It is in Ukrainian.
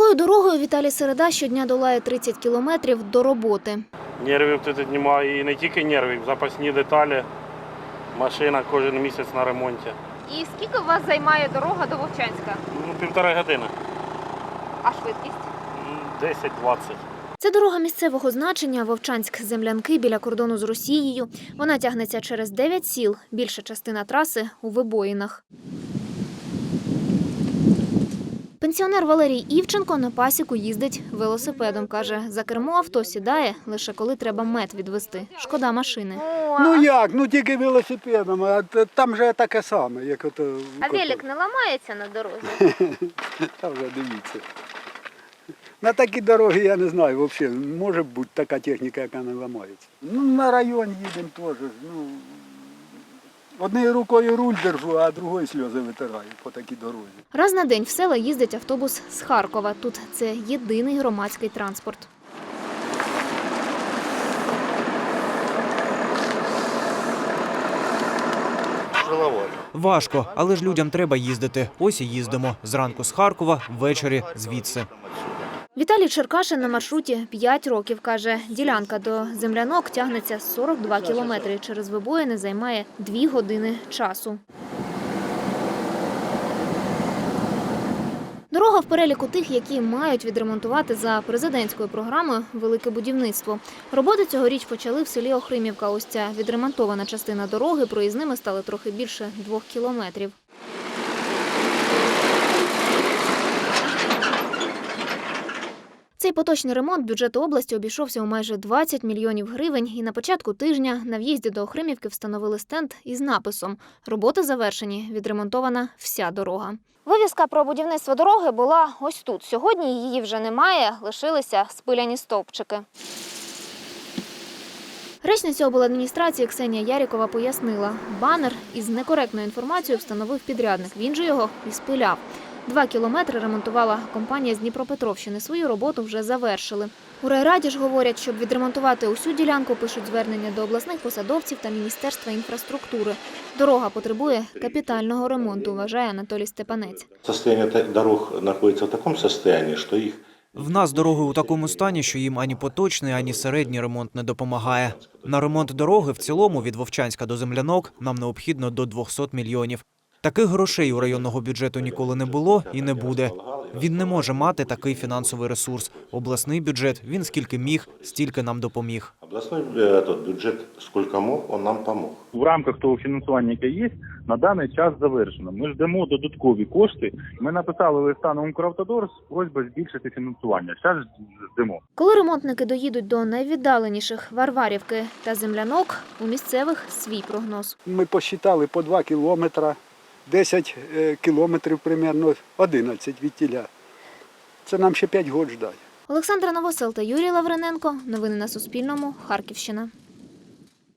Такою дорогою Віталій Середа щодня долає 30 кілометрів до роботи. Нервів тут немає, і не тільки нервів, запасні деталі. Машина кожен місяць на ремонті. І скільки у вас займає дорога до Вовчанська? 1,5 години. А швидкість? 10-20. Це дорога місцевого значення Вовчанськ-Землянки біля кордону з Росією. Вона тягнеться через 9 сіл, більша частина траси у вибоїнах. Пенсіонер Валерій Івченко на пасіку їздить велосипедом. Каже, за кермо авто сідає лише коли треба мед відвезти. Шкода машини. Ну як, ну тільки велосипедом, а там же таке саме, як ото. А велик не ламається на дорозі? Там вже дивіться. На такі дороги, я не знаю, взагалі, може бути така техніка, яка не ламається. Ну, на район їдемо теж. Ну, однією рукою руль держу, а другою сльози витираю по такій дорозі. Раз на день в села їздить автобус з Харкова. Тут це єдиний громадський транспорт. Важко, але ж людям треба їздити. Ось і їздимо. Зранку з Харкова, ввечері звідси. Віталій Черкашин на маршруті 5 років. Каже, ділянка до Землянок тягнеться 42 кілометри. Через вибоїни займає 2 години часу. Дорога в переліку тих, які мають відремонтувати за президентською програмою «Велике будівництво». Роботи цьогоріч почали в селі Охримівка. Ось ця відремонтована частина дороги, проїзними стали трохи більше 2 кілометрів. Цей поточний ремонт бюджету області обійшовся у майже 20 мільйонів гривень. І на початку тижня на в'їзді до Охримівки встановили стенд із написом «Роботи завершені, відремонтована вся дорога». Вивіска про будівництво дороги була ось тут. Сьогодні її вже немає, лишилися спиляні стовпчики. Речниця обладміністрації Ксенія Ярікова пояснила, банер із некоректною інформацією встановив підрядник, він же його і спиляв. 2 кілометри ремонтувала компанія з Дніпропетровщини. Свою роботу вже завершили. У райраді ж говорять, щоб відремонтувати усю ділянку, пишуть звернення до обласних посадовців та Міністерства інфраструктури. Дорога потребує капітального ремонту, вважає Анатолій Степанець. Состояние дорог знаходиться в такому стані, що їх... В нас дороги у такому стані, що їм ані поточний, ані середній ремонт не допомагає. На ремонт дороги в цілому від Вовчанська до Землянок нам необхідно до 200 мільйонів. Таких грошей у районного бюджету ніколи не було і не буде. Він не може мати такий фінансовий ресурс. Обласний бюджет, він скільки міг, стільки нам допоміг. Обласний бюджет, скільки мог, він нам допомог. В рамках того фінансування, яке є, на даний час завершено. Ми ждемо додаткові кошти. Ми написали листа на Укравтодор з просьбою збільшити фінансування. Зараз ждемо. Коли ремонтники доїдуть до найвіддаленіших Варварівки та Землянок, у місцевих свій прогноз. Ми посчитали по 2 кілометри, 10 кілометрів примерно, 11 від тіля. Це нам ще 5 років ждать. Олександра Новосел та Юрій Лавриненко. Новини на Суспільному. Харківщина.